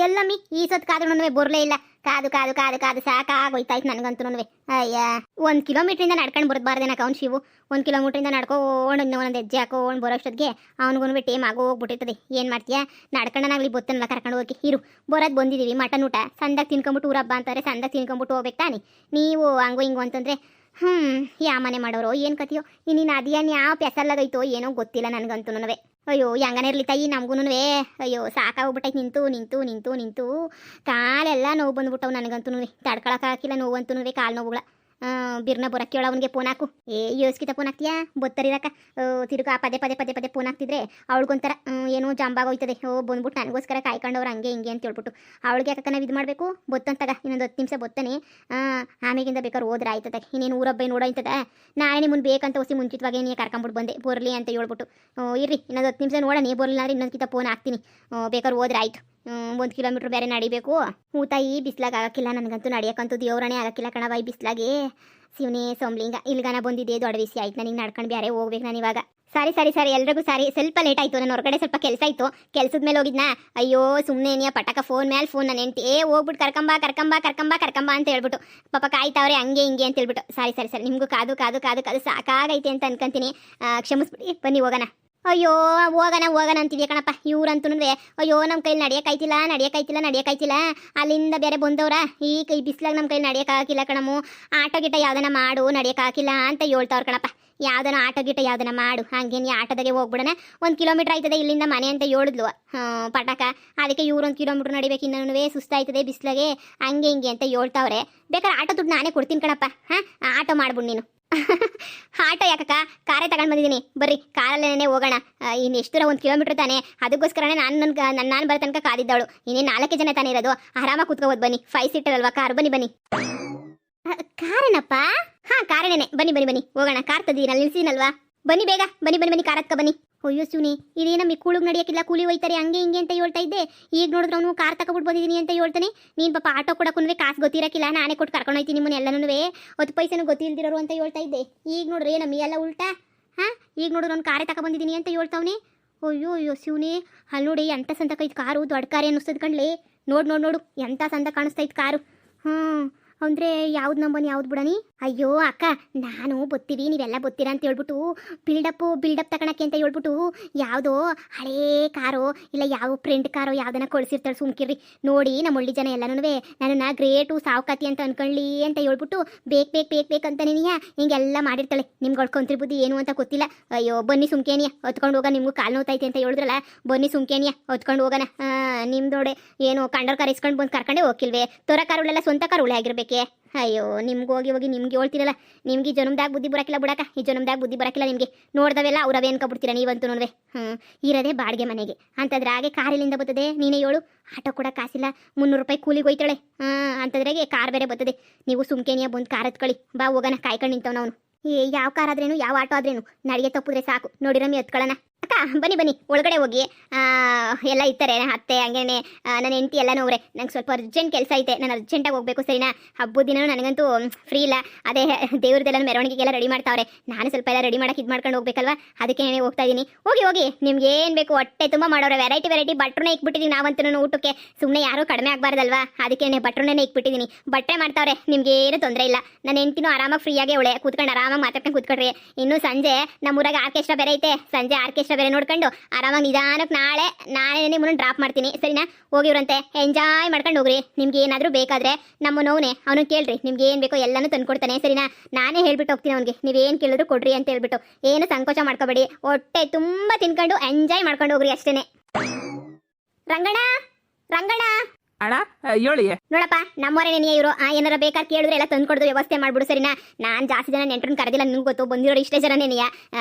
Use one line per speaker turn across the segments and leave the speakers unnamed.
ಎಲ್ಲಮ್ಮಿ ಈ ಸತ್ ಕಾದ್ರೂ ಬರ್ಲೇ ಇಲ್ಲ. ಕಾದು ಕಾದು ಕಾದು ಕಾದು ಸಾಕಾಗೋಯ್ತಾಯ್ತು ನನಗಂತೂ. ಅಯ್ಯ 1 ಕಿಲೋಮೀಟ್ರಿಂದ ನಡ್ಕೊಂಡು ಬರಬಾರ್ದೇನಕ ಅವ್ನು ಶಿವು. 1 ಕಿಲೋಮೀಟ್ರಿಂದ ನಡ್ಕೊಂಡು ಒಂದೊಂದು ಹೆಜ್ಜೆ ಹಾಕೊಂಡು ಬರೋಷ್ಟೊತ್ತಿಗೆ ಅವ್ನಿಗೂ ಟೇಮ್ ಆಗೋ ಹೋಗ್ಬಿಟ್ಟಿರ್ತದೆ. ಏನು ಮಾಡ್ತೀಯಾ, ನಡ್ಕೊಂಡನಾಗ್ಲಿ ಬೊತ್ತನಲ್ಲ ಕರ್ಕೊಂಡು ಹೋಗಿ ಇರು. ಬರೋದು ಬಂದಿದ್ದೀವಿ, ಮಟನ್ ಊಟ ಸಂದಾಗ ತಿನ್ಕೊಂಬಿಟ್ಟು ಊರಬ್ಬ ಅಂತಾರೆ, ಸಂದಾಗ ತಿನ್ಕೊಂಬಿಟ್ಟು ಹೋಗ್ಬೇಕು ತಾನೆ. ನೀವು ಹಂಗೋ ಹಿಂಗೋ ಅಂತಂದರೆ ಯಾ ಮನೆ ಮಾಡೋರು ಏನು ಕತಿಯೋ. ಇನ್ನಿನ್ನು ಅದೇನು ಯಾವ ಪೆಸಲ್ಲಾಗೈತೋ ಏನೋ ಗೊತ್ತಿಲ್ಲ ನನಗಂತೂ. ಅಯ್ಯೋ ಹೆಂಗನೇ ಇರಲಿ ತಾಯಿ ನಮಗೂ. ಅಯ್ಯೋ ಸಾಕಾಗ್ಬಿಟ್ಟೈತೆ ನಿಂತು ನಿಂತು ನಿಂತು ನಿಂತು ಕಾಲೆಲ್ಲ ನೋವು ಬಂದ್ಬಿಟ್ಟವು ನನಗಂತೂ. ತಡ್ಕೊಳಕ್ಕಾಗಿಲ್ಲ ನೋವಂತೂ, ಕಾಲು ನೋವುಗಳ. ಬಿರ್ನ ಬರೋಕ್ಕೆ ಹೇಳ ಅವನಿಗೆ ಫೋನ್ ಹಾಕು. ಯೋಸ್ಕಿತ ಫೋನ್ ಹಾಕ್ತೀಯಾ ಬತ್ತರಿರಕ್ಕ. ತಿರುಗಾ ಪದೇ ಪದೇ ಪದೇ ಪದೇ ಫೋನ್ ಹಾಕ್ತಿದ್ರೆ ಅವಳಿಗೊಂಥರ ಏನೋ ಜಂಬಾಗೋಯ್ತದೆ. ಬಂದ್ಬಿಟ್ಟು ನನಗೋಸ್ಕರ ಕಾಯ್ಕೊಂಡವ್ರು ಹಂಗೆ ಹಿಂಗೆ ಅಂತ ಹೇಳ್ಬಿಟ್ಟು ಅವಳಿಗೆ ಯಾಕೆ ನಾವು ಇದು ಮಾಡಬೇಕು. ಬತ್ತಂತಾಗ ಇನ್ನೊಂದು 10 ನಿಮಿಷ ಬತ್ತಾನೆ. ಆಮೇಗಿಂದ ಬೇಕಾದ್ರೆ ಹೋದ್ರೆ ಆಯ್ತದೆ. ಇನ್ನೇನು ಊರಬ್ಬ ನೋಡೋಯ್ತದ. ನಾನೇ ನಿಮ್ಮನ್ನು ಬೇಕಂತ ಹೊಸಿ ಮುಂಚಿತವಾಗಿ ನೀ ಕರ್ಕೊಂಬಿಟ್ಟು ಬಂದೆ ಬರಲಿ ಅಂತ ಹೇಳ್ಬಿಟ್ಟು. ಇರ್ರಿ ಇನ್ನೊಂದು 10 ನಿಮಿಷ ನೋಡೋಣ, ನೀ ಬರಲಿಲ್ಲ ಅಂದ್ರೆ ಇನ್ನೊಂದ್ಕಿತ ಫೋನ್ ಹಾಕ್ತೀನಿ. ಬೇಕಾದ್ರೆ ಹೋದ್ರೆ ಆಯ್ತು. 1 ಕಿಲೋಮೀಟ್ರ್ ಬೇರೆ ನಡಿಬೇಕು. ಊತಾಯಿ ಬಿಸ್ಲಾಗ ಆಗಕ್ಕಿಲ್ಲ ನನಗಂತೂ, ನಡಿಯೋಕ್ಕಂತೂ ದೇವ್ರಣೆ ಆಗಕ್ಕಿಲ್ಲ ಕಣವ ಈ ಬಿಸ್ಲಾಗೆ. ಶಿವನೇ ಸೋಮ್ಲಿಂಗ ಇಲ್ಗನ ಬಂದಿದ್ದೆ ದೊಡ್ಡ ವಿಷಯ ಆಯ್ತು. ನನಗೆ ನಡ್ಕೊಂಡು ಬೇರೆ ಹೋಗ್ಬೇಕು ನಾನು ಇವಾಗ. ಸರಿ ಸರಿ ಸರಿ ಎಲ್ರಿಗೂ ಸಾರಿ, ಸ್ವಲ್ಪ ಲೇಟ್ ಆಯಿತು. ನಾನು ಹೊರಗಡೆ ಸ್ವಲ್ಪ ಕೆಲಸ ಇತ್ತು, ಕೆಲಸದ ಮೇಲೆ ಹೋಗಿದ್ನಾ. ಅಯ್ಯೋ ಸುಮ್ಮನೆ ನೀ ಪಟಕ ಫೋನ್ ಮೇಲೆ ಫೋನ್ ನನ್ನ ಹೆಂಡ್ತಿ ಹೋಗ್ಬಿಟ್ಟು ಕರ್ಕೊಂಬಾ ಕರ್ಕೊಂಬಾ ಕರ್ಕೊಂಬಾ ಕರ್ಕೊಂಬಾ ಅಂತ ಹೇಳ್ಬಿಟ್ಟು ಪಾಪ ಕಾಯ್ತಾವ್ರೆ ಹಂಗೆ ಹಿಂಗೆ ಅಂತ ಹೇಳ್ಬಿಟ್ಟು. ಸರಿ ಸರಿ ಸರಿ ನಿಮಗೂ ಕಾದು ಕಾದು ಕಾದು ಕಾದು ಸಾಕಾಗೈತೆ ಅಂತ ಅನ್ಕೊಂತೀನಿ. ಕ್ಷಮಿಸ್ಬಿಡಿ, ಬನ್ನಿ ಹೋಗೋಣ. ಅಯ್ಯೋ ಹೋಗೋಣ ಹೋಗೋಣ ಅಂತಿದ್ಯಾ ಕಣಪ್ಪ. ಇವ್ರಂತೂ ಅಯ್ಯೋ ನಮ್ಮ ಕೈಲಿ ನಡೆಯೋಕ್ಕಾಯ್ತಿಲ್ಲ ನಡೆಯೋಕ್ಕಾಯ್ತಿಲ್ಲ ನಡೆಯೋಕ್ಕಾಯ್ತಿಲ್ಲ. ಅಲ್ಲಿಂದ ಬೇರೆ ಬಂದವ್ರ ಈ ಬಿಸ್ಲಾಗ ನಮ್ಮ ಕೈಲಿ ನಡೆಯೋಕ್ಕಾಗಿಲ್ಲ ಕಣಮು. ಆಟೋ ಗಿಟ ಯಾವ್ದನ ಮಾಡು ನಡೆಯೋಕ್ಕಾಗಿಲ್ಲ ಅಂತ ಹೇಳ್ತಾವ್ರು ಕಣಪ್ಪ. ಯಾವ್ದನ ಆಟೋ ಗಿಟ ಯಾವ್ದನ ಮಾಡು. ಹಂಗೆ ನೀ ಆಟೋದಾಗೆ ಹೋಗ್ಬಿಡೋಣ. 1 ಕಿಲೋಮೀಟ್ರ್ ಆಯ್ತದೆ ಇಲ್ಲಿಂದ ಮನೆ ಅಂತ ಹೇಳಿದ್ಲು ಪಟಾಕ. ಅದಕ್ಕೆ ಇವ್ರು 1 ಕಿಲೋಮೀಟ್ರ್ ನಡಿಬೇಕು, ಇನ್ನೂ ಸುಸ್ತಾಯ್ತದೆ ಬಿಸ್ಲಾಗೆ ಹಂಗೆ ಹಿಂಗೆ ಅಂತ ಹೇಳ್ತಾವ್ರೆ. ಬೇಕಾದ್ರೆ ಆಟೋ ದುಡ್ಡು ನಾನೇ ಕೊಡ್ತೀನಿ ಕಣಪ್ಪ. ಆಟೋ ಮಾಡ್ಬಿಡು ನೀನು. ಆಟೋ ಯಾಕಕ್ಕ, ಕಾರೇ ತಗೊಂಡು ಬಂದಿದ್ದೀನಿ, ಬರ್ರಿ ಕಾರಲ್ಲೇನೆ ಹೋಗೋಣ. ಇನ್ನು ಎಷ್ಟು ದೂರ 1 ಕಿಲೋಮೀಟ್ರ್ ತಾನೆ, ಅದಕ್ಕೋಸ್ಕರನೇ ನಾನು ಬರೋ ತನಕ ಕಾದಿದ್ದವಳು. ಇನ್ನೇನು 4 ಜನ ತಾನೇ ಇರೋದು, ಆರಾಮಾಗಿ ಕೂತ್ಕೋಬೋದು. ಬನ್ನಿ, 5 ಸೀಟರ್ ಅಲ್ವಾ ಕಾರ್, ಬನ್ನಿ ಬನ್ನಿ. ಕಾರೇನಪ್ಪ? ಕಾರೇನೇನೆ, ಬನ್ನಿ ಬನ್ನಿ ಬನ್ನಿ ಹೋಗೋಣ. ಕಾರ್ ತದೀನಲ್ಲ ನಿಲ್ಸಿನಲ್ವಾ, ಬನ್ನಿ ಬೇಗ ಬನ್ನಿ ಬನ್ನಿ ಬನ್ನಿ ಕಾರ್ ಹತ್ಕ ಬನ್ನಿ. ಅಯ್ಯೋ ಶಿವನಿ ಇದೇನಮ್ಮಿ ಕೂಳಿಗೆ ನಡೆಯೋಕ್ಕಿಲ್ಲ, ಕೂಲಿ ಹೋಯ್ತಾರೆ ಹಂಗೆ ಹಿಂಗೆ ಅಂತ ಹೇಳ್ತಾ ಇದ್ದೆ. ಈಗ ನೋಡಿದ್ರೆ ಅವನು ಕಾರ್ ತಗೊಬಿಟ್ಟು ಬಂದಿದ್ದೀನಿ ಅಂತ ಹೇಳ್ತಾನೆ. ನೀನು ಪಾಪ ಆಟೋ ಕೊಡಕ್ಕೂ ಕಾಸು ಗೊತ್ತಿರಕ್ಕಿಲ್ಲ, ನಾನೇ ಕೊಟ್ಟು ಕರ್ಕೊಂಡು ಹೋಯ್ತೀನಿ ನಿಮ್ಮನ್ನ ಎಲ್ಲನೂ. 10 ಪೈಸೆನೂ ಗೊತ್ತಿಲ್ದಿರೋರು ಅಂತ ಹೇಳ್ತಾ ಇದ್ದೆ. ಈಗ ನೋಡ್ರಿ ಏನಮ್ಮಿ ಎಲ್ಲ ಉಲ್ಟಾ. ಈಗ ನೋಡಿದ್ರೆ ಅವ್ನು ಕಾರೇ ತಗೊಬಂದಿದ್ದೀನಿ ಅಂತ ಹೇಳ್ತಾವನೆ. ಅಯ್ಯೋ ಅಯ್ಯೋ ಶಿವನಿ ಅಲ್ಲಿ ನೋಡಿ ಎಂಥ ಸಂತಕೈತೆ ಕಾರು, ದೊಡ್ಡ ಕಾರೇ ಅನ್ನಿಸ್ತದ ಕಣ್ಲಿ. ನೋಡು ನೋಡು ನೋಡು ಎಂಥ ಸಂತ ಕಾಣಿಸ್ತೈತೆ ಕಾರು. ಅಂದರೆ ಯಾವ್ದು ನಂಬನಿ ಯಾವ್ದು ಬಿಡನಿ. ಅಯ್ಯೋ ಅಕ್ಕ ನಾನು ಬತ್ತೀವಿ ನೀವೆಲ್ಲ ಬತ್ತೀರಾ ಅಂತ ಹೇಳ್ಬಿಟ್ಟು ಬಿಲ್ಡಪ್ ತಗೊಳಕ್ಕೆ ಅಂತ ಹೇಳ್ಬಿಟ್ಟು ಯಾವುದೋ ಹಳೇ ಕಾರೋ ಇಲ್ಲ ಯಾವ ಫ್ರೆಂಡ್ ಕಾರೋ ಯಾವ್ದನ್ನ ಕಳಿಸಿರ್ತಾಳೆ. ಸುಮ್ಕಿರ್ರಿ ನೋಡಿ ನಮ್ಮ ಒಳ್ಳೆ ಜನ ಎಲ್ಲನೂ ನನ್ನನ್ನು ಗ್ರೇಟು ಸಾವುಕಾತಿ ಅಂತ ಅನ್ಕೊಳ್ಳಿ ಅಂತ ಹೇಳ್ಬಿಟ್ಟು ಬೇಕಂತಾನೆ ಹಿಂಗೆಲ್ಲ ಮಾಡಿರ್ತಾಳೆ. ನಿಮ್ಗೆ ಹೊಡ್ಕೊಂತಿರ್ ಬುದ್ಧಿ ಏನು ಅಂತ ಗೊತ್ತಿಲ್ಲ. ಅಯ್ಯೋ ಬನ್ನಿ ಸುಮ್ಕೇನಿಯ ಹೊತ್ಕೊಂಡು ಹೋಗ, ನಿಮ್ಗೂ ಕಾಲು ನೋತೈತೆ ಅಂತ ಹೇಳಿದ್ರಲ್ಲ, ಬನ್ನಿ ಸುಮ್ಕೇನಿಯ ಹೊತ್ಕೊಂಡು ಹೋಗೋಣ. ನಿಮ್ದೋಡೆ ಏನು ಕಂಡೋರ್ ಕಾರ್ ಇಸ್ಕೊಂಡು ಬಂದು ಕರ್ಕೊಂಡೇ ಹೋಗಿಲ್ವೇ? ತೊರ ಕಾರುಗಳೆಲ್ಲ ಸ್ವಂತ ಕಾರುಗಳೇ ಆಗಿರ್ಬೇಕೆ. ಅಯ್ಯೋ ನಿಮ್ಗೆ ಹೋಗಿ ನಿಮ್ಗೆ ಹೇಳ್ತಿರಲ್ಲ, ನಿಮ್ಗೆ ಜನ್ಮದಾಗ ಬುದ್ಧಿ ಬರಕಿಲ್ಲ ಬಿಡಕ. ಈ ಜನ್ಮದಾಗ ಬುದ್ಧಿ ಬರಕಿಲ್ಲ ನಿಮಗೆ. ನೋಡ್ದವೆಲ್ಲ ಅವ್ರವೇ ಅನ್ಕೊಬಿಡ್ತೀರ ನೀವಂತೂ ನೋಡ್ವೆ. ಇರೋದೇ ಬಾಡಿಗೆ ಮನೆಗೆ ಅಂತಂದ್ರೆ ಹಾಗೆ ಕಾರಿಲಿಂದ ಬರ್ತದೆ. ನೀನೇ ಹೇಳು, ಆಟೋ ಕೂಡ ಕಾಸಿಲ್ಲ, 300 ರೂಪಾಯಿ ಕೂಲಿಗೆ ಹೋಯ್ತಾಳೆ. ಅಂತಂದ್ರಾಗೆ ಕಾರ್ ಬೇರೆ ಬರ್ತದೆ. ನೀವು ಸುಮ್ಕೇನಿಯ ಬಂದು ಕಾರ್ ಹತ್ಕೊಳ್ಳಿ, ಬಾ ಹೋಗೋಣ. ಕಾಯ್ಕೊಂಡು ನಿಂತವ್ ನಾವು. ಯಾವ ಕಾರ್ ಆದ್ರೇನು ಯಾವ ಆಟೋ ಆದ್ರೇನು ನಡಿಗೆ ತಪ್ಪಿದ್ರೆ ಸಾಕು. ನೋಡಿ ರಮ್ಮಿ ಹತ್ಕೊಳ್ಳೋಣ. ಅಕ್ಕ ಬನ್ನಿ ಬನ್ನಿ ಒಳಗಡೆ ಹೋಗಿ. ಎಲ್ಲ ಇರ್ತಾರೆ ಅತ್ತೆ ಹಂಗೇನೆ ನನ್ನ ಹೆಂಡತಿ ಎಲ್ಲ ನೋವ್ರೆ. ನಂಗೆ ಸ್ವಲ್ಪ ಅರ್ಜೆಂಟ್ ಕೆಲಸ ಐತೆ, ನಾನು ಅರ್ಜೆಂಟಾಗಿ ಹೋಗ್ಬೇಕು ಸರಿನಾ. ಹಬ್ಬದ ದಿನ ನನಗಂತೂ ಫ್ರೀ ಇಲ್ಲ. ಅದೇ ದೇವ್ರದ್ದೆಲ್ಲ ಮೆರವಣಿಗೆಲ್ಲ ರೆಡಿ ಮಾಡ್ತಾವ್ರೆ. ನಾನು ಸ್ವಲ್ಪ ಎಲ್ಲ ರೆಡಿ ಮಾಡಕ್ಕೆ ಇದು ಮಾಡ್ಕೊಂಡು ಹೋಗ್ಬೇಕಲ್ವಾ, ಅದಕ್ಕೆ ಹೋಗ್ತಾ ಇದ್ದೀನಿ. ಹೋಗಿ ನಿಮ್ಗೆ ಏನು ಬೇಕು ಹೊಟ್ಟೆ ತುಂಬ ಮಾಡೋರೆ. ವೆರೈಟಿ ಬಟ್ರನ್ನ ಇಕ್ಬಿಟ್ಟಿದ್ದೀವಿ ನಾವಂತೂ ಊಟಕ್ಕೆ. ಸುಮ್ಮನೆ ಯಾರೂ ಕಡಿಮೆ ಆಗಬಾರ್ದಲ್ವಾ, ಅದಕ್ಕೆ ಬಟ್ರನ್ನೇ ಇಕ್ಬಿಟ್ಟಿದ್ದೀನಿ. ಬಟ್ಟೆ ಮಾಡ್ತಾವ್ರೆ, ನಿಮ್ಗೆ ಏನು ತೊಂದರೆ ಇಲ್ಲ. ನನ್ನ ಹೆಂಡತಿನೂ ಆರಾಮಾಗಿ ಫ್ರೀಯಾಗೆ ಒಳ್ಳೆ ಕೂತ್ಕೊಂಡು ಆರಾಮಾಗಿ ಮಾತಾಡ್ಕೊಂಡು ಕೂತ್ಕೊಡ್ರಿ. ಇನ್ನು ಸಂಜೆ ನಮ್ಮೂರಾಗ ಆರ್ಕೆಸ್ಟ್ರಾ ಬೇರೆ ಐತೆ. ಸಂಜೆ ಆರ್ಕೆಸ್ಟ್ರಾ ಬೇರೆ ನೋಡ್ಕೊಂಡು ಆರಾಮಾಗಿ ನಿಧಾನಕ್ಕೆ ನಾಳೆ ನಿಮ್ಮನ್ನು ಡ್ರಾಪ್ ಮಾಡ್ತೀನಿ ಸರಿನಾ. ಹೋಗಿವ್ರಂತೆ ಎಂಜಾಯ್ ಮಾಡ್ಕೊಂಡು ಹೋಗ್ರಿ. ನಿಮ್ಗೆ ಏನಾದರೂ ಬೇಕಾದ್ರೆ ನಮ್ಮ ನೋವ್ನೆ ಅವನು ಕೇಳ್ರಿ, ನಿಮ್ಗೆ ಏನು ಬೇಕೋ ಎಲ್ಲನೂ ತಂದ್ಕೊಡ್ತಾನೆ ಸರಿನಾ. ನಾನೇ ಹೇಳ್ಬಿಟ್ಟು ಹೋಗ್ತೀನಿ ಅವ್ನಿಗೆ, ನೀವೇನು ಕೇಳಿದ್ರು ಕೊಡ್ರಿ ಅಂತ ಹೇಳ್ಬಿಟ್ಟು. ಏನು ಸಂಕೋಚ ಮಾಡ್ಕೋಬೇಡಿ, ಹೊಟ್ಟೆ ತುಂಬ ತಿನ್ಕೊಂಡು ಎಂಜಾಯ್ ಮಾಡ್ಕೊಂಡು ಹೋಗ್ರಿ ಅಷ್ಟೇನೆ. ರಂಗಣ್ಣ
ಅಣ್ಣ ಹೇಳಿ.
ನೋಡಪ್ಪ ನಮ್ಮವರೇನೇ ಇವರು. ಏನಾರ ಬೇಕಾದ್ರೆ ಕೇಳಿದ್ರೆ ಎಲ್ಲ ತಂದ್ಕೊಡೋದು ವ್ಯವಸ್ಥೆ ಮಾಡ್ಬಿಡು ಸರಿನಾ. ನಾನು ಜಾಸ್ತಿ ಜನ ನೆಂಟ್ರನ್ನ ಕರೆದಿಲ್ಲ, ನಿಮ್ಗೆ ಗೊತ್ತು ಬಂದಿರೋರು ಇಷ್ಟೇ ಜನನೇನೆಯಾ.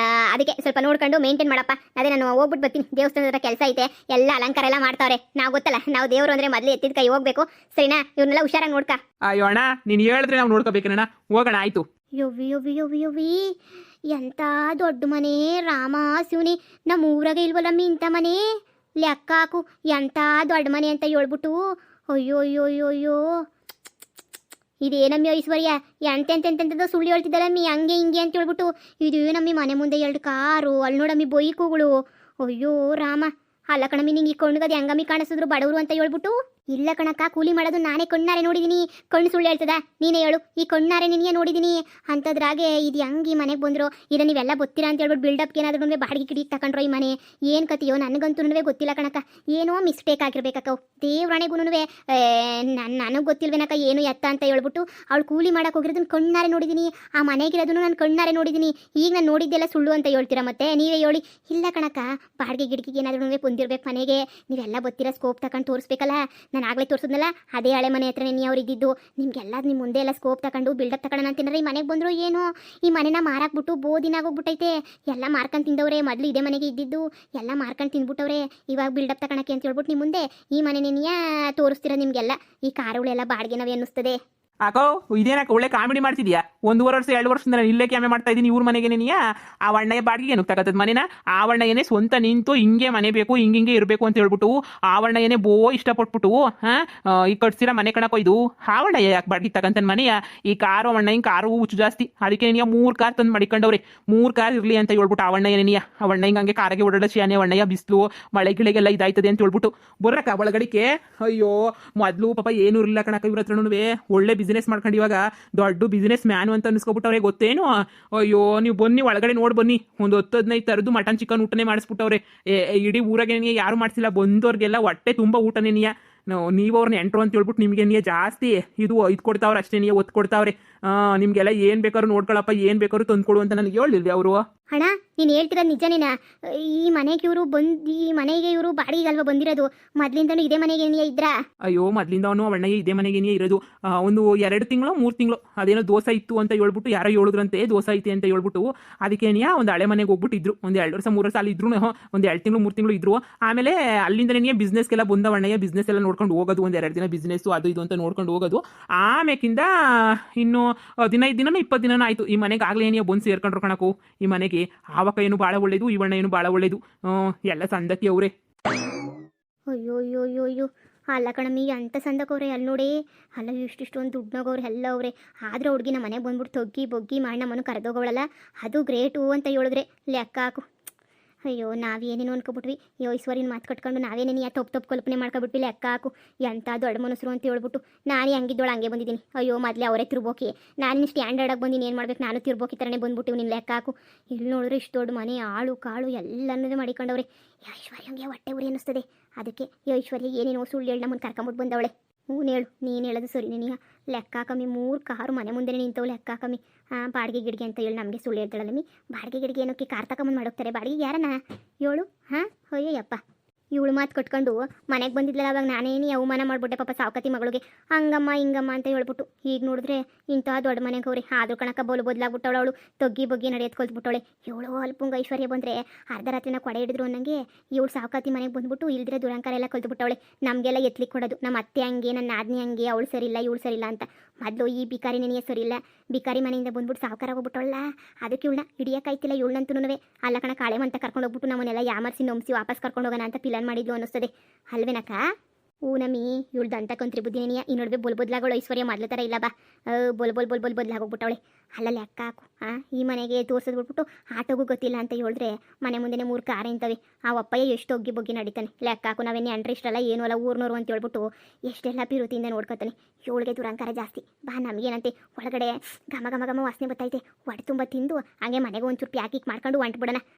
ಅದಕ್ಕೆ ಸ್ವಲ್ಪ ನೋಡ್ಕೊಂಡು ಮೇಂಟೈನ್ ಮಾಡಪ್ಪ. ಅದೇ ನಾನು ಹೋಗ್ಬಿಟ್ಟು ಬರ್ತೀನಿ, ದೇವಸ್ಥಾನದ ಹತ್ರ ಕೆಲಸ ಐತೆ. ಎಲ್ಲ ಅಲಂಕಾರ ಎಲ್ಲ ಮಾಡ್ತಾವ್ರೆ. ನಾವು ಗೊತ್ತಲ್ಲ, ನಾವು ದೇವರು ಅಂದ್ರೆ ಮೊದಲು ಎತ್ತಿದ ಕೈ ಹೋಗ್ಬೇಕು ಸರಿನಾ. ಇವ್ರನ್ನೆಲ್ಲ ಹುಷಾರಾಗಿ ನೋಡ್ಕ.
ಅಯ್ಯೋ ಅಣ್ಣ ನೀನು ಹೇಳಿದ್ರೆ ನಾವು ನೋಡ್ಕೋಬೇಕಣ್ಣ. ಹೋಗೋಣ ಆಯ್ತು.
ಯೋವಿ ಎಂತ ದೊಡ್ಡ ಮನೆ ರಾಮ ಶಿವನಿ. ನಮ್ಮ ಊರಾಗ ಇಲ್ವಲ್ಲಮ್ಮಿ ಇಂಥ ಮನೆ. ಲೆಕ್ಕ ಹಾಕು ಎಂತ ದೊಡ್ಡ ಮನೆ ಅಂತ ಹೇಳ್ಬಿಟ್ಟು. ಅಯ್ಯೋ ಇದೇನಮ್ಮಿ ಐಶ್ವರ್ಯ ಎಂತೆಂತೆಂತೆಂಥದ್ದು ಸುಳ್ಳು ಹೇಳ್ತಿದ್ದಲ್ಲಮ್ಮಿ ಹಂಗೆ ಹಿಂಗೆ ಅಂತ ಹೇಳ್ಬಿಟ್ಟು. ಇದೇನಮ್ಮಿ ಮನೆ ಮುಂದೆ 2 ಕಾರು, ಅಲ್ಲಿ ನೋಡಮ್ಮಿ ಬೈಕುಗಳು. ಅಯ್ಯೋ ರಾಮ. ಅಲ್ಲ ಕಣಮ್ಮಿ ನಿಂಗೆ ಈ ಕಣ್ಗದು ಹೆಂಗಮ್ಮಿ ಕಾಣಿಸಿದ್ರು ಬಡವರು ಅಂತ ಹೇಳ್ಬಿಟ್ಟು. ಇಲ್ಲ ಕಣಕ್ಕ, ಕೂಲಿ ಮಾಡೋದು ನಾನೇ ಕಣ್ಣಾರೆ ನೋಡಿದೀನಿ. ಕಣ್ಣು ಸುಳ್ಳು ಹೇಳ್ತದ? ನೀನೇ ಹೇಳು, ಈ ಕಣ್ಣಾರೆ ನಿನಗೆ ನೋಡಿದೀನಿ ಅಂತದ್ರಾಗೆ ಇದು ಹೆಂಗೆ ಈ ಮನೆಗೆ ಬಂದ್ರು? ಇಲ್ಲ ನೀವೆಲ್ಲ ಗೊತ್ತಿರ ಅಂತ ಹೇಳ್ಬಿಟ್ಟು ಬಿಲ್ಡಪ್ಗೆ ಏನಾದ್ರು ಬಾಡಿಗೆ ಕಿಡಿಗೆ ತಗೊಂಡ್ರೋ ಈ ಮನೆ? ಏನು ಕತಿಯೋ ನನಗಂತೂ ಗೊತ್ತಿಲ್ಲ ಕಣಕ್ಕ. ಏನೋ ಮಿಸ್ಟೇಕ್ ಆಗಿರ್ಬೇಕಕ್ಕ. ದೇವ್ರಾಣೆಗೂ ನನಗೆ ಗೊತ್ತಿಲ್ವೇನಕ್ಕ ಏನು ಎತ್ತ ಅಂತ ಹೇಳ್ಬಿಟ್ಟು ಅವಳು ಕೂಲಿ ಮಾಡಕ್ಕೆ ಹೋಗಿರೋದನ್ನ ಕಣ್ಣಾರೆ ನೋಡಿದೀನಿ. ಆ ಮನೆಗಿರೋದನ್ನು ನಾನು ಕಣ್ಣಾರೆ ನೋಡಿದೀನಿ. ಈಗ ನಾನು ನೋಡಿದ್ದೆಲ್ಲ ಸುಳ್ಳು ಅಂತ ಹೇಳ್ತೀರಾ ಮತ್ತೆ ನೀವೇ ಹೇಳಿ? ಇಲ್ಲ ಕಣಕ್ಕ, ಬಾಡಿಗೆ ಗಿಡಕಿಗೆ ಏನಾದ್ರೂ ಬಂದಿರ್ಬೇಕು ಮನೆಗೆ. ನೀವೆಲ್ಲ ಗೊತ್ತಿರೋ ಸ್ಕೋಪ್ ತಗೊಂಡು ತೋರಿಸ್ಬೇಕಲ್ಲ. ನಾನು ಆಗಲೇ ತೋರಿಸಿದ್ನಲ್ಲ, ಅದೇ ಹಳೆ ಮನೆ ಹತ್ರನೇ ನೀ ಅವ್ರು ಇದ್ದಿದ್ದು. ನಿಮಗೆಲ್ಲ ನಿಮ್ಮ ಮುಂದೆ ಎಲ್ಲ ಸ್ಕೋಪ್ ತಗೊಂಡು ಬಿಲ್ಡಪ್ ತಗೊಂಡು ಅಂತಿನಾರೆ ಈ ಮನೆಗೆ ಬಂದರು ಏನೋ? ಈ ಮನೆನ ಮಾರಾಕ್ಬಿಟ್ಟು ದಿನ ಆಗೋಗ್ಬಿಟ್ಟೈತೆ. ಎಲ್ಲ ಮಾರ್ಕೊಂಡು ತಿಂದವ್ರೆ. ಮೊದಲು ಇದೇ ಮನೆಗೆ ಇದ್ದಿದ್ದು ಎಲ್ಲ ಮಾರ್ಕೊಂಡು ತಿಂದ್ಬಿಟ್ಟವ್ರೆ. ಇವಾಗ ಬಿಲ್ಡಪ್ ತಗೊಳಕ್ಕೆ ಅಂತ ಹೇಳ್ಬಿಟ್ಟು ನಿಮ್ಮ ಮುಂದೆ ಈ ಮನೆ ನೀ ತೋರಿಸ್ತೀರ ನಿಮಗೆಲ್ಲ. ಈ ಕಾರುಗಳೆಲ್ಲ ಬಾಡಿಗೆ ನಾವೇ ಅನ್ನಿಸ್ತದೆ.
ಅಕೋ ಇದೇನಕ್ಕ ಒಳ್ಳೆ ಕಾಮಿಡಿ ಮಾಡ್ತಿದ್ಯಾ? 1.5 ವರ್ಷ 2 ವರ್ಷದಿಂದ ನಾನು ಇಲ್ಲೇ ಕ್ಯಾಮೆ ಮಾಡ್ತಾ ಇದ್ದೀನಿ ಇವ್ರ ಮನೆಗೆ. ನೀನಿಯ ಆ ಅಣ್ಣಯ್ಯ ಬಾಡಿಗೆ ಏನು ತಗತ್ತದ ಮನೇನ? ಆ ಅಣ್ಣಯ್ಯನೇ ಸ್ವಂತ ನಿಂತು ಹಿಂಗೆ ಮನೆ ಬೇಕು ಹಿಂಗೆ ಇರಬೇಕು ಅಂತ ಹೇಳ್ಬಿಟ್ಟು ಆ ಅಣ್ಣಯ್ಯನೇ ಇಷ್ಟಪಟ್ಬಿಟ್ಟು ಈ ಕಟ್ಸಿರ ಮನೆ ಕಣಕೋ ಇದು. ಆ ಅಣ್ಣಯ್ಯ ಯಾಕೆ ಬಾಡಿಗೆ ತಗಂತಾನೆ ಮನೆಯ? ಈ ಕಾರು ಅಣ್ಣಯ್ಯ ಕಾರು ಹುಚ್ಚು ಜಾಸ್ತಿ. ಅದಕ್ಕೆ ನೀನಿಯ 3 ಕಾರ್ ತಂದು ಮಡಿಕೊಂಡವ್ರೆ. 3 ಕಾರ್ ಇರಲಿ ಅಂತ ಹೇಳ್ಬಿಟ್ಟು ಆ ಅಣ್ಣಯ್ಯ ನೀನಿಯ ಆ ಅಣ್ಣಯ್ಯ ಹಂಗೆ ಕಾರಿಗೆ ಓಡಾಡೋ ಶಾನೆ ಅಣ್ಣಯ್ಯ ಬಿಸಿಲು ಮಳೆ ಗಿಳೆಗೆಲ್ಲ ಇದಾಯ್ತದೆ ಅಂತ ಹೇಳ್ಬಿಟ್ಟು ಬರಕ್ಕ ಒಳಗಡಿಕೆ. ಅಯ್ಯೋ ಮೊದಲು ಪಾಪ ಏನೂ ಇರಲಿಲ್ಲ ಕಣಕ ಇವ್ರ ಹತ್ರನೂ. ಒಳ್ಳೆ ಬಿಸ್ನೆಸ್ ಮಾಡ್ಕೊಂಡು ಇವಾಗ ದೊಡ್ಡ ಬಿಸ್ನೆಸ್ ಮ್ಯಾನು ಅಂತ ಅನ್ಸ್ಕೊಬಿಟ್ಟವ್ರೆ ಗೊತ್ತೇನು? ಅಯ್ಯೋ ನೀವು ಬನ್ನಿ ಒಳಗಡೆ ನೋಡಿ ಬನ್ನಿ. ಒಂದು 10-15 ಥರದ್ದು ಮಟನ್ ಚಿಕನ್ ಊಟನೇ ಮಾಡಿಸ್ಬಿಟ್ಟವ್ರೆ. ಇಡೀ ಊರಾಗೆ ಯಾರು ಮಾಡಿಸಿಲ್ಲ. ಬಂದವ್ರಿಗೆಲ್ಲ ಹೊಟ್ಟೆ ತುಂಬ ಊಟನೇ ನೀವು ಅವ್ರನ್ನ ಎಂಟ್ರು ಅಂತ ಹೇಳ್ಬಿಟ್ಟು ನಿಮಗೆ ಜಾಸ್ತಿ ಇದು ಕೊಡ್ತಾವ್ರೆ ಅಷ್ಟೇ. ಒತ್ತು ಕೊಡ್ತಾವ್ರೆ. ನಿಮಗೆಲ್ಲ ಏನು ಬೇಕಾದ್ರು ನೋಡ್ಕೊಳಪ್ಪ, ಏನು ಬೇಕಾದ್ರು ತಂದ್ಕೊಡು ಅಂತ ನನಗೆ ಹೇಳಿಲ್ವಿ ಅವರು.
ಅಣ್ಣ ನೀನು ಹೇಳ್ತಿರೋದು ನಿಜನೇನಾ? ಈ ಮನೆಗೆ ಇವರು ಬಾಡಿಗೆಗಲ್ವ ಬಂದಿರೋದು? ಮೊದ್ಲಿಂದನೂ ಇದೇ ಮನೆಗೆ ಇದ್ರಾ?
ಅಯ್ಯೋ ಮೊದ್ಲಿಂದ ಅವನು ಅಣ್ಣಯ್ಯ ಇದೇ ಮನೆಗೇನೇ ಇರೋದು. ಒಂದು 2 ತಿಂಗಳು 3 ತಿಂಗಳು ಅದೇನೋ ದೋಸೆ ಇತ್ತು ಅಂತ ಹೇಳ್ಬಿಟ್ಟು ಯಾರೋ ಹೇಳಿದ್ರಂತೆ. ದೋಸೆ ಐತಿ ಅಂತ ಹೇಳ್ಬಿಟ್ಟು ಅದಕ್ಕೇನಿಯ ಒಂದು ಹಳೆ ಮನೆಗೆ ಹೋಗ್ಬಿಟ್ಟಿದ್ರು. ಒಂದು 2 ವರ್ಷ 3 ವರ್ಷ ಅಲ್ಲಿ ಇದ್ರು. ಒಂದು 2 ತಿಂಗಳು 3 ತಿಂಗಳು ಇದ್ರು. ಆಮೇಲೆ ಅಲ್ಲಿಂದನೇ ಬಿಸ್ನೆಸ್ಗೆಲ್ಲ ಬಂದವ ಅಣ್ಣಯ್ಯ. ಬಿಸ್ನೆಸ್ ಎಲ್ಲ ನೋಡ್ಕೊಂಡು ಹೋಗೋದು. ಒಂದು 2 ದಿನ ಬಿಸ್ನೆಸ್ ಅದು ಇದು ಅಂತ ನೋಡ್ಕೊಂಡು ಹೋಗೋದು. ಆಮೇಕಿಂದ ಇನ್ನು 15 ದಿನ 20 ದಿನ ಆಯ್ತು ಈ ಮನೆಗೆ ಆಗ್ಲೇ ಏನಿಯ ಬಂದು ಸೇರ್ಕೊಂಡ್ರು ಕಣಕು ಈ ಮನೆಗೆ. ಆವಕ ಏನು ಭಾಳ ಒಳ್ಳೇದು, ಈ ಅಣ್ಣ ಏನು ಭಾಳ ಒಳ್ಳೇದು. ಎಲ್ಲ ಸಂದಕಿ ಅವರೇ.
ಅಯ್ಯೋ ಅಲ್ಲ ಕಣಮ್ಮಿ, ಅಂತ ಸಂದಕವ್ರೆ ಅಲ್ಲಿ ನೋಡಿ. ಅಲ್ಲ ಇಷ್ಟಿಷ್ಟೊಂದು ದುಡ್ಡೋಗವ್ರೆ ಎಲ್ಲ ಅವ್ರೆ. ಆದ್ರೆ ಹುಡುಗಿ ನಮ್ಮ ಮನೆಗೆ ಬಂದ್ಬಿಟ್ಟು ತೊಗ್ಗಿ ಬೊಗ್ಗಿ ಮಾಡಿ ನಮ್ಮನ್ನು ಕರೆದೋಗವಳಲ್ಲ, ಅದು ಗ್ರೇಟು ಅಂತ ಹೇಳಿದ್ರೆ ಲೆಕ್ಕ ಹಾಕು. ಅಯ್ಯೋ ನಾವೇನೇನು ಅನ್ಕೊಬಿಟ್ವಿ. ಐಶ್ವರ್ಯನ ಮಾತು ಕಟ್ಕೊಂಡು ನಾವೇನೇನು ತಪ್ಪು ಕಲ್ಪನೆ ಮಾಡ್ಕೊಬಿಟ್ವಿ. ಲೆಕ್ಕ ಹಾಕು. ಎಂಥ ದೊಡ್ಡ ಮನಸ್ಸರು ಅಂತ ಹೇಳ್ಬಿಟ್ಟು ನಾನು ಹೆಂಗಿದ್ದೋಳು ಹಂಗೆ ಬಂದಿದ್ದೀನಿ. ಅಯ್ಯೋ ಮೊದಲೇ ಅವರೇ ತಿರ್ಬೋಕಿ. ನಾನು ಸ್ಟ್ಯಾಂಡರ್ಡಾಗಿ ಬಂದಿನಿ. ಏನು ಮಾಡ್ಬೇಕು? ನಾನು ತಿರ್ಬೋಕಿ ಥರನೇ ಬಂದ್ಬಿಟ್ಟು ನಿನ್ನ ಲೆಕ್ಕ ಹಾಕು. ಇಲ್ಲಿ ನೋಡಿದ್ರೆ ಇಷ್ಟು ದೊಡ್ಡ ಮನೆ ಆಳು ಕಾಳು ಎಲ್ಲನೂ ಮಾಡಿಕೊಂಡವ್ರೆ. ಐಶ್ವರ್ಯಂಗೆ ಹೊಟ್ಟೆ ಉರಿ ಅನ್ನಿಸ್ತದೆ. ಅದಕ್ಕೆ ಐಶ್ವರ್ಯ ಏನೇನೋ ಸುಳ್ಳು ಹೇಳಿ ನಮ್ಮನ್ನು ಕರ್ಕೊಂಬಿಟ್ಟು ಬಂದವಳೆ. ಹೇಳು, ನೀನು ಹೇಳೋದು ಸರಿ. ನೀನು ಲೆಕ್ಕ ಹಾಕಮ್ಮಿ. 3 ಕಾರು ಮನೆ ಮುಂದೆ ನಿಂತವು. ಲೆಕ್ಕ ಹಾಕಮ್ಮಿ. ಬಾಡಿಗೆ ಗಿಡಿಗೆ ಅಂತ ಹೇಳಿ ನಮಗೆ ಸುಳ್ಳು ಹೇಳ್ತಾಳಲ್ಲಮ್ಮಿ. ಬಾಡಿಗೆ ಗಿಡಿಗೆ ಏನೋಕ್ಕೆ ಕಾರ್ ತಗೊಂಬಂದು ಮಾಡೋಗ್ತಾರೆ ಬಾಡಿಗೆ ಯಾರನ್ನ ಹೇಳು? ಅಯ್ಯಪ್ಪ ಇವಳು ಮಾತು ಕಟ್ಕೊಂಡು ಮನೆಗೆ ಬಂದಿದ್ಲಲ್ಲ ಅವಾಗ ನಾನೇನು ಅವಮಾನ ಮಾಡ್ಬಿಟ್ಟೆ ಪಾಪ ಸಾವಕತಿ ಮಗಳಿಗೆ. ಹಂಗಮ್ಮ ಹಿಂಗಮ್ಮ ಅಂತ ಹೇಳ್ಬಿಟ್ಟು ಈಗ ನೋಡಿದ್ರೆ ಇಂಥ ದೊಡ್ಡ ಮನೆಗೆ ಅವ್ರಿ. ಆದ್ರೂ ಕಣಕ ಬದಲಾಗ್ಬಿಟ್ಟವಳು. ಅವಳು ತೊಗ್ಗಿ ಬಗ್ಗಿ ನಡೆಯೋದು ಕಲ್ತ್ಬಿಟ್ಟವಳೆ. ಇವಳು ಅಲ್ಪಂಗ ಐಶ್ವರ್ಯ ಬಂದರೆ ಅರ್ಧ ರಾತ್ರಿನ ಕೊಡೆ ಹಿಡಿದ್ರು ಅನ್ನಂಗೆ ಇವಳು ಸಾವಕತಿ ಮನೆಗೆ ಬಂದ್ಬಿಟ್ಟು ಇಲ್ದಿರೆ ದುರಂಕಾರ ಎಲ್ಲ ಕಲ್ತ್ಬಿಟ್ಟವಳೆ. ನಮಗೆಲ್ಲ ಎತ್ಲಿಕ್ಕೆ ಕೊಡೋದು. ನಮ್ಮ ಅತ್ತೆ ಹಂಗೆ, ನನ್ನ ಆದ್ನಿ ಹಂಗೆ, ಅವಳು ಸರಿಯಿಲ್ಲ ಇವಳು ಸರಿಯಿಲ್ಲ ಅಂತ. ಮೊದಲು ಈ ಬಿಕಾರಿ ನೆನೆಯೇ ಸರಿಯಿಲ್ಲ. ಬಿಕಾರಿ ಮನೆಯಿಂದ ಬಂದ್ಬಿಟ್ಟು ಸಾವುಕಾರ ಹೋಗ್ಬಿಟ್ಟವಳ. ಅದಕ್ಕೆ ಇವಳನ್ನ ಹಿಡಿಯೋಕ್ಕಾಯ್ತಿಲ್ಲ ಇವಳನ್ನಂತೂ. ಅಲ್ಲ ಕಣ ಕಾಳೆ ಮಂತ ಕರ್ಕೊಂಡು ಹೋಗ್ಬಿಟ್ಟು ನಮ್ಮನ್ನೆಲ್ಲ ಯಾಮರ್ಸಿ ನೊಂಬಿಸಿ ವಾಪಸ್ ಕರ್ಕೊಂಡು ಹೋಗೋಣ ಅಂತ ಪ್ಲಾನ್ ಮಾಡಿದ್ಲು ಅನ್ನಿಸ್ತದೆ ಅಲ್ವೇನಕ್ಕ? ನಮ್ಮಿ ಇವಳ್ದು ಅಂತ ಕಂತ್ರಿ ಬುದ್ಧಿನೇನಿಯ. ಈ ನೋಡ್ಬೇ ಬದಲಾಗೋಳು ಐಶ್ವರ್ಯ ಮೊದಲ ಥರ ಇಲ್ಲ ಬಾ. ಬದಲಾಗೋಗ್ಬಿಟ್ಟವಳೆ. ಅಲ್ಲ ಲೆಕ್ಕ ಹಾಕು. ಈ ಮನೆಗೆ ತೋರಿಸೋದ್ಬಿಟ್ಬಿಟ್ಟು ಆಟೋಗೂ ಗೊತ್ತಿಲ್ಲ ಅಂತ ಹೇಳಿದ್ರೆ ಮನೆ ಮುಂದೆ 3 ಕಾರ್ ಇಂತವೆ. ಆ ಒಪ್ಪಯ್ಯ ಎಷ್ಟು ಒಗ್ಗಿ ಬೊಗ್ಗಿ ನಡೀತಾನೆ. ಲೆಕ್ಕ ಹಾಕು. ನಾವೇನೇ ಅಂಡ್ರೆ ಇಷ್ಟಲ್ಲ ಏನೂ ಅಲ್ಲ ಊರ್ನೋರು ಅಂತ ಹೇಳ್ಬಿಟ್ಟು ಎಷ್ಟೆಲ್ಲ ಪಿರುತಿಯಿಂದ ನೋಡ್ಕೊತಾನೆ. ಇವಳಿಗೆ ದುರಂಕಾರ ಜಾಸ್ತಿ. ಬಾ ನಮಗೇನಂತೆ ಒಳಗಡೆ ಘಮ ಘಮ ಘಮ ವಾಸನೆ ಬರ್ತೈತೆ. ಹೊಟ್ಟೆ ತುಂಬ ತಿಂದು ಹಂಗೆ ಮನೆಗೆ ಒಂಚೂರು ಪ್ಯಾಕಿಕ್ ಮಾಡ್ಕೊಂಡು ಹೊಂಟ್ಬಿಡೋಣ.